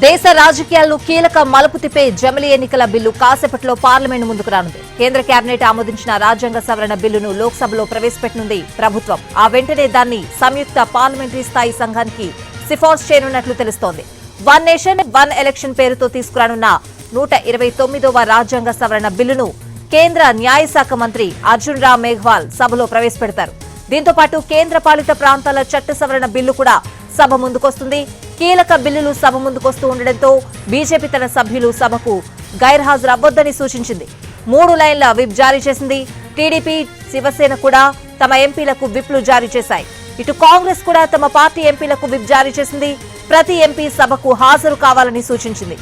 దేశ రాజకీయాల్లో కీలక మలుపు తిప్పే జమిలీ ఎన్నికల బిల్లు కాసేపట్లో పార్లమెంట్ ముందుకు రానుంది. కేంద్ర కేబినెట్ ఆమోదించిన రాజ్యాంగ సవరణ బిల్లును లోక్సభలో ప్రవేశపెట్టనుంది ప్రభుత్వం. ఆ వెంటనే దాన్ని సంయుక్త పార్లమెంటరీ స్థాయి సంఘానికి సిఫార్సు చేయనున్నట్లు తెలుస్తోంది. వన్ నేషన్ వన్ ఎలక్షన్ పేరుతో తీసుకురానున్న 129వ రాజ్యాంగ సవరణ బిల్లును కేంద్ర న్యాయశాఖ మంత్రి అర్జున్ రామ్ మేఘ్వాల్ సభలో ప్రవేశపెడతారు. దీంతో పాటు కేంద్ర పాలిత ప్రాంతాల చట్ట సవరణ బిల్లు కూడా సభ ముందుకొస్తుంది. కీలక బిల్లులు సభ ముందుకొస్తూ ఉండడంతో బీజేపీ తన సభ్యులు సభకు గైర్హాజరు అవ్వొద్దని సూచించింది. 3 లైన్ల విప్ జారీ చేసింది. టీడీపీ, శివసేన కూడా తమ ఎంపీలకు విప్లు జారీ చేశాయి. ఇటు కాంగ్రెస్ కూడా తమ పార్టీ ఎంపీలకు విప్ జారీ చేసింది. ప్రతి ఎంపీ సభకు హాజరు కావాలని సూచించింది.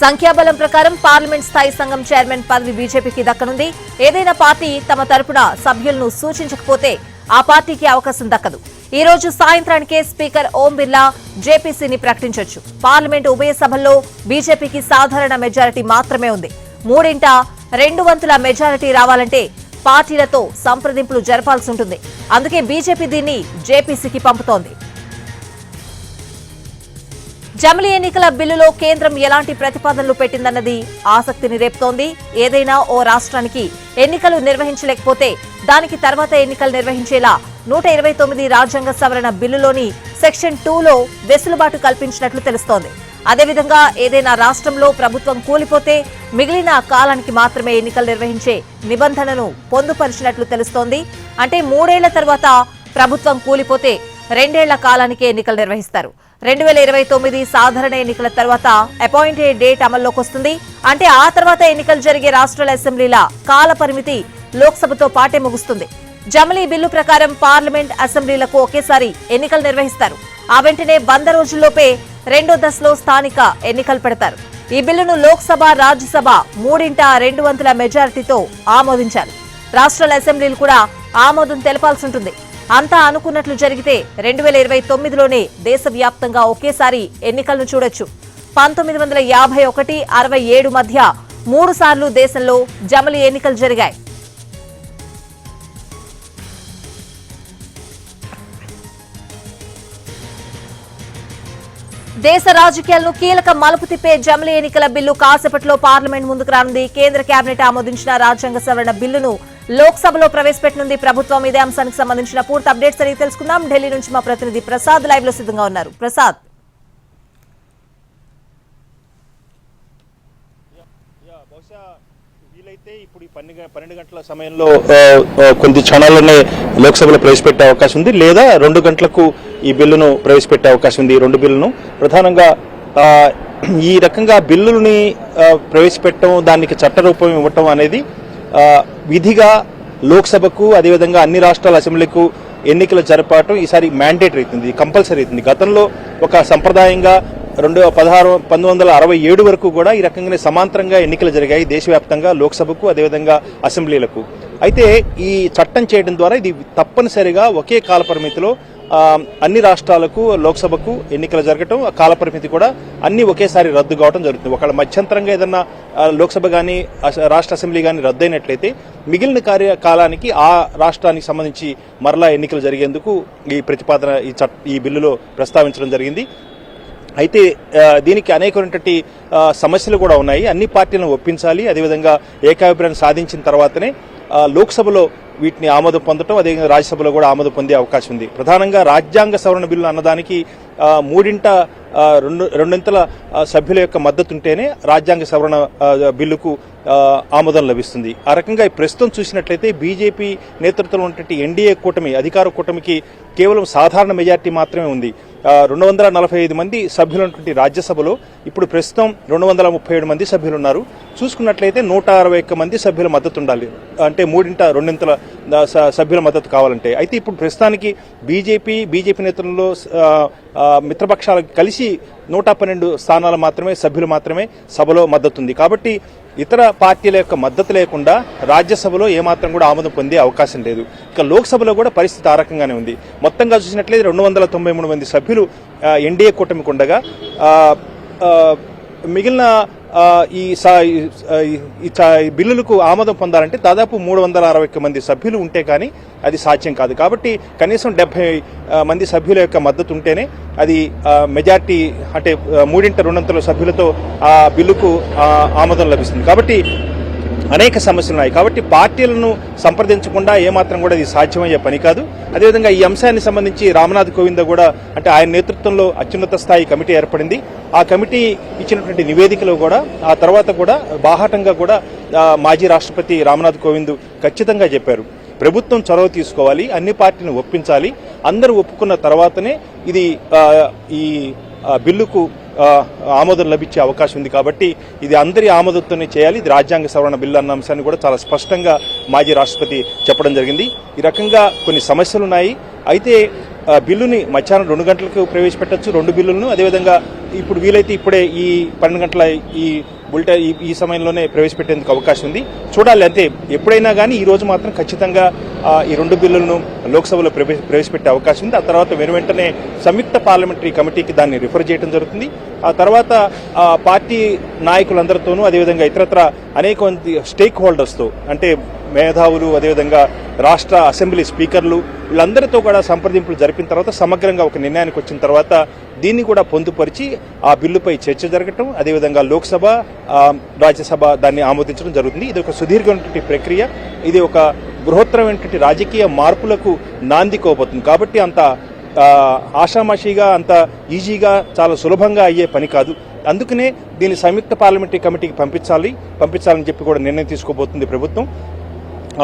సంఖ్యాబలం ప్రకారం పార్లమెంట్ స్థాయి సంఘం చైర్మన్ పదవి బీజేపీకి దక్కనుంది. ఏదైనా పార్టీ తమ తరపున సభ్యులను సూచించకపోతే ఆ పార్టీకి అవకాశం దక్కదు. ఈ రోజు సాయంత్రానికే స్పీకర్ ఓం బిర్లా జేపీసీని ప్రకటించొచ్చు. పార్లమెంటు ఉభయ సభల్లో బీజేపీకి సాధారణ మెజారిటీ మాత్రమే ఉంది. 3/2 మెజారిటీ రావాలంటే పార్టీలతో సంప్రదింపులు జరపాల్సి ఉంటుంది. అందుకే బీజేపీ దీన్ని జేపీసీకి పంపుతోంది. జమిలీ ఎన్నికల బిల్లులో కేంద్రం ఎలాంటి ప్రతిపాదనలు పెట్టిందన్నది ఆసక్తిని రేపుతోంది. ఏదైనా ఓ రాష్ట్రానికి ఎన్నికలు నిర్వహించలేకపోతే దానికి తర్వాత ఎన్నికలు నిర్వహించేలా 129 రాజ్యాంగ సవరణ బిల్లులోని సెక్షన్ 2లో వెసులుబాటు కల్పించినట్లు తెలుస్తోంది. అదేవిధంగా ఏదైనా రాష్ట్రంలో ప్రభుత్వం కూలిపోతే మిగిలిన కాలానికి మాత్రమే ఎన్నికలు నిర్వహించే నిబంధనను పొందుపరిచినట్లు తెలుస్తోంది. అంటే 3 ఏళ్ల తర్వాత ప్రభుత్వం కూలిపోతే 2 ఏళ్ల కాలానికి ఎన్నికలు నిర్వహిస్తారు. 2029 సాధారణ ఎన్నికల తర్వాత అపాయింటెడ్ డేట్ అమల్లోకి వస్తుంది. అంటే ఆ తర్వాత ఎన్నికలు జరిగే రాష్ట్రాల అసెంబ్లీల కాల పరిమితి లోక్సభతో పాటే ముగుస్తుంది. జమిలీ బిల్లు ప్రకారం పార్లమెంట్, అసెంబ్లీలకు ఒకేసారి ఎన్నికలు నిర్వహిస్తారు. ఆ వెంటనే 100 రోజుల్లోపే రెండో దశలో స్థానిక ఎన్నికలు పెడతారు. ఈ బిల్లును లోక్సభ, రాజ్యసభ 3/2 మెజారిటీతో ఆమోదించాలి. రాష్ట్రాల అసెంబ్లీలు కూడా ఆమోదం తెలపాల్సి ఉంటుంది. అంతా అనుకున్నట్లు జరిగితే 2029లోనే దేశవ్యాప్తంగా ఒకేసారి ఎన్నికలను చూడొచ్చు. 1951-67 మధ్య 3 సార్లు దేశంలో జమిలీ ఎన్నికలు జరిగాయి. దేశ రాజకీయాలను కీలక మలుపు తిప్పే జమిలీ ఎన్నికల బిల్లు కాసేపట్లో పార్లమెంట్ ముందుకు రానుంది. కేంద్ర కేబినెట్ ఆమోదించిన రాజ్యాంగ సవరణ బిల్లును లోక్సభలో ప్రవేశపెట్టనుంది ప్రభుత్వం. ఇదే అంశానికి సంబంధించిన పూర్తి అప్డేట్స్ అడిగి తెలుసుకుందాం. ఢిల్లీ నుంచి మా ప్రతినిధి ప్రసాద్ లైవ్ లో సిద్ధంగా ఉన్నారు. ప్రసాద్, బహుశా వీలైతే ఇప్పుడు 12 గంటల సమయంలో కొద్ది క్షణాల్లోనే లోక్సభలో ప్రవేశపెట్టే అవకాశం ఉంది, లేదా 2 గంటలకు ఈ బిల్లును ప్రవేశపెట్టే అవకాశం ఉంది. ఈ 2 బిల్లును ప్రధానంగా ఈ రకంగా బిల్లుని ప్రవేశపెట్టడం, దానికి చట్టరూపం ఇవ్వటం అనేది విధిగా లోక్సభకు, అదేవిధంగా అన్ని రాష్ట్రాల అసెంబ్లీకు ఎన్నికలు జరపడం ఈసారి మ్యాండేటరీ అవుతుంది, కంపల్సరీ అవుతుంది. గతంలో ఒక సంప్రదాయంగా 1967 వరకు కూడా ఈ రకంగానే సమాంతరంగా ఎన్నికలు జరిగాయి దేశవ్యాప్తంగా, లోక్సభకు అదేవిధంగా అసెంబ్లీలకు. అయితే ఈ చట్టం చేయడం ద్వారా ఇది తప్పనిసరిగా ఒకే కాల పరిమితిలో అన్ని రాష్ట్రాలకు, లోక్సభకు ఎన్నికలు జరగటం, కాలపరిమితి కూడా అన్ని ఒకేసారి రద్దు కావడం జరుగుతుంది. ఒకవేళ మధ్యంతరంగా ఏదన్నా లోక్సభ కానీ రాష్ట్ర అసెంబ్లీ కానీ రద్దు అయినట్లయితే మిగిలిన కాలానికి ఆ రాష్ట్రానికి సంబంధించి మరలా ఎన్నికలు జరిగేందుకు ఈ ప్రతిపాదన ఈ బిల్లులో ప్రస్తావించడం జరిగింది. అయితే దీనికి అనేకమైనటువంటి సమస్యలు కూడా ఉన్నాయి. అన్ని పార్టీలను ఒప్పించాలి, అదేవిధంగా ఏకాభిప్రాయం సాధించిన తర్వాతనే లోక్సభలో వీటిని ఆమోదం పొందడం, అదేవిధంగా రాజ్యసభలో కూడా ఆమోదం పొందే అవకాశం ఉంది. ప్రధానంగా రాజ్యాంగ సవరణ బిల్లు అన్నదానికి 3/2 సభ్యుల యొక్క మద్దతు ఉంటేనే రాజ్యాంగ సవరణ బిల్లుకు ఆమోదం లభిస్తుంది. ఆ రకంగా ప్రస్తుతం చూసినట్లయితే బీజేపీ నేతృత్వంలో ఉన్నటువంటి ఎన్డీఏ కూటమి, అధికార కూటమికి కేవలం సాధారణ మెజార్టీ మాత్రమే ఉంది. 245 మంది సభ్యులు ఉన్నటువంటి రాజ్యసభలో ఇప్పుడు ప్రస్తుతం 237 మంది సభ్యులు ఉన్నారు. చూసుకున్నట్లయితే 161 మంది సభ్యుల మద్దతు ఉండాలి, అంటే 3/2 సభ్యుల మద్దతు కావాలంటే. అయితే ఇప్పుడు ప్రస్తుతానికి బీజేపీ నేతృత్వంలో మిత్రపక్షాలకు కలిసి 112 స్థానాలు మాత్రమే, సభ్యులు మాత్రమే సభలో మద్దతు ఉంది. కాబట్టి ఇతర పార్టీల యొక్క మద్దతు లేకుండా రాజ్యసభలో ఏమాత్రం కూడా ఆమోదం పొందే అవకాశం లేదు. ఇక లోక్సభలో కూడా పరిస్థితి ఆ రకంగానే ఉంది. మొత్తంగా చూసినట్లయితే 293 మంది సభ్యులు ఎన్డీఏ కూటమికి ఉండగా మిగిలిన ఈ బిల్లులకు ఆమోదం పొందాలంటే దాదాపు 360 మంది సభ్యులు ఉంటే కానీ అది సాధ్యం కాదు. కాబట్టి కనీసం 70 మంది సభ్యుల యొక్క మద్దతు ఉంటేనే అది మెజార్టీ అంటే 3/2 సభ్యులతో ఆ బిల్లుకు ఆమోదం లభిస్తుంది. కాబట్టి అనేక సమస్యలు ఉన్నాయి. కాబట్టి పార్టీలను సంప్రదించకుండా ఏమాత్రం కూడా ఇది సాధ్యమయ్యే పని కాదు. అదేవిధంగా ఈ అంశాన్ని సంబంధించి రామ్నాథ్ కోవింద్ కూడా అంటే ఆయన నేతృత్వంలో అత్యున్నత స్థాయి కమిటీ ఏర్పడింది. ఆ కమిటీ ఇచ్చినటువంటి నివేదికలో కూడా ఆ తర్వాత కూడా బాహాటంగా కూడా మాజీ రాష్ట్రపతి రామ్నాథ్ కోవింద్ ఖచ్చితంగా చెప్పారు, ప్రభుత్వం చొరవ తీసుకోవాలి, అన్ని పార్టీలను ఒప్పించాలి, అందరూ ఒప్పుకున్న తర్వాతనే ఇది ఈ బిల్లుకు ఆమోదం లభించే అవకాశం ఉంది. కాబట్టి ఇది అందరి ఆమోదంతోనే చేయాలి, ఇది రాజ్యాంగ సవరణ బిల్లు అన్న అంశాన్ని కూడా చాలా స్పష్టంగా మాజీ రాష్ట్రపతి చెప్పడం జరిగింది. ఈ రకంగా కొన్ని సమస్యలు ఉన్నాయి. అయితే బిల్లుని మధ్యాహ్నం 2 గంటలకు ప్రవేశపెట్టచ్చు, 2 బిల్లులను. అదేవిధంగా ఇప్పుడు వీలైతే ఇప్పుడే ఈ 12 గంటల ఈ బులెటిన్ ఈ సమయంలోనే ప్రవేశపెట్టేందుకు అవకాశం ఉంది. చూడాలి. అంతే ఎప్పుడైనా కానీ ఈ రోజు మాత్రం ఖచ్చితంగా ఈ 2 బిల్లులను లోక్సభలో ప్రవేశపెట్టే అవకాశం ఉంది. ఆ తర్వాత వెంటనే సంయుక్త పార్లమెంటరీ కమిటీకి దాన్ని రిఫర్ చేయడం జరుగుతుంది. ఆ తర్వాత పార్టీ నాయకులందరితోనూ అదేవిధంగా ఇతరత్ర అనేక మంది స్టేక్ హోల్డర్స్తో అంటే మేధావులు అదేవిధంగా రాష్ట్ర అసెంబ్లీ స్పీకర్లు వీళ్ళందరితో కూడా సంప్రదింపులు జరిపిన తర్వాత సమగ్రంగా ఒక నిర్ణయానికి వచ్చిన తర్వాత దీన్ని కూడా పొందుపరిచి ఆ బిల్లుపై చర్చ జరగటం అదేవిధంగా లోక్సభ రాజ్యసభ దాన్ని ఆమోదించడం జరుగుతుంది. ఇది ఒక సుదీర్ఘమైనటువంటి ప్రక్రియ, ఇది ఒక బృహత్తరమైనటువంటి రాజకీయ మార్పులకు నాంది కోబోతుంది. కాబట్టి అంత ఆషామాషిగా అంత ఈజీగా చాలా సులభంగా అయ్యే పని కాదు. అందుకనే దీన్ని సంయుక్త పార్లమెంటరీ కమిటీకి పంపించాలని చెప్పి కూడా నిర్ణయం తీసుకోబోతుంది ప్రభుత్వం.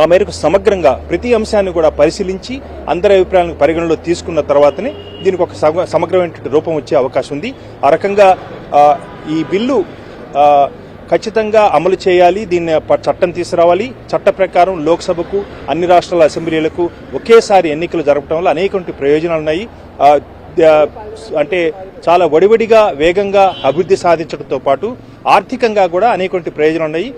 ఆ మేరకు సమగ్రంగా ప్రతి అంశాన్ని కూడా పరిశీలించి అందరి అభిప్రాయాలను పరిగణలో తీసుకున్న తర్వాతనే దీనికి ఒక సమగ్రమైనటువంటి రూపం వచ్చే అవకాశం ఉంది. ఆ రకంగా ఈ బిల్లు ఖచ్చితంగా అమలు చేయాలి, దీన్ని చట్టం తీసుకురావాలి. చట్ట ప్రకారం లోక్సభకు అన్ని రాష్ట్రాల అసెంబ్లీలకు ఒకేసారి ఎన్నికలు జరపడం వల్ల అనేక ప్రయోజనాలు ఉన్నాయి. అంటే చాలా వడివడిగా వేగంగా అభివృద్ధి సాధించడంతో పాటు ఆర్థికంగా కూడా అనేక ప్రయోజనాలు ఉన్నాయి.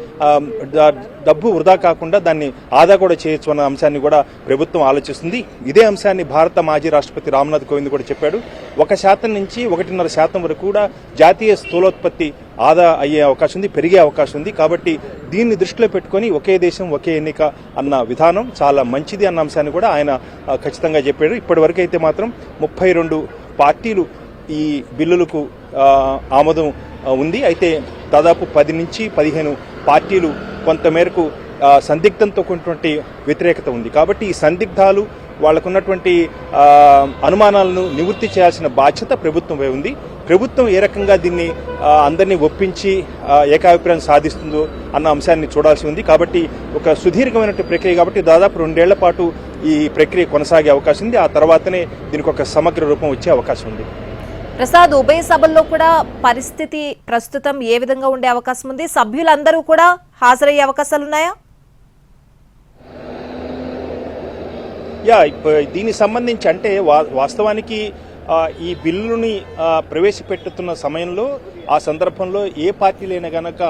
డబ్బు వృధా కాకుండా దాన్ని ఆదా కూడా చేయొచ్చు అన్న అంశాన్ని కూడా ప్రభుత్వం ఆలోచిస్తుంది. ఇదే అంశాన్ని భారత మాజీ రాష్ట్రపతి రామ్నాథ్ కోవింద్ కూడా చెప్పాడు. 1% నుంచి 1.5% వరకు కూడా జాతీయ స్థూలోత్పత్తి ఆదా అయ్యే అవకాశం ఉంది, పెరిగే అవకాశం ఉంది. కాబట్టి దీన్ని దృష్టిలో పెట్టుకుని ఒకే దేశం ఒకే ఎన్నిక అన్న విధానం చాలా మంచిది అన్న అంశాన్ని కూడా ఆయన ఖచ్చితంగా చెప్పాడు. ఇప్పటి వరకు అయితే మాత్రం 32 పార్టీలు ఈ బిల్లులకు ఆమోదం ఉంది. అయితే దాదాపు 10 నుంచి 15 పార్టీలు కొంతమేరకు సందిగ్ధంతో కూడినటువంటి వ్యతిరేకత ఉంది. కాబట్టి ఈ సందిగ్ధాలు వాళ్లకున్నటువంటి అనుమానాలను నివృత్తి చేయాల్సిన బాధ్యత ప్రభుత్వంపై ఉంది. ప్రభుత్వం ఏ రకంగా దీన్ని అందరినీ ఒప్పించి ఏకాభిప్రాయం సాధిస్తుందో అన్న అంశాన్ని చూడాల్సి ఉంది. కాబట్టి ఒక సుదీర్ఘమైనటువంటి ప్రక్రియ కాబట్టి దాదాపు 2 ఏళ్ల పాటు ఈ ప్రక్రియ కొనసాగే అవకాశం ఉంది. ఆ తర్వాతనే దీనికి ఒక సమగ్ర రూపం వచ్చే అవకాశం ఉంది. ప్రసాద్, ఉభయ సభల్లో కూడా పరిస్థితి ప్రస్తుతం ఏ విధంగా ఉండే అవకాశం ఉంది? సభ్యులందరూ కూడా హాజరయ్యే అవకాశాలున్నాయా? దీనికి సంబంధించి అంటే వాస్తవానికి ఈ బిల్లుని ప్రవేశపెట్టుతున్న సమయంలో ఆ సందర్భంలో ఏ పార్టీలైనా గనక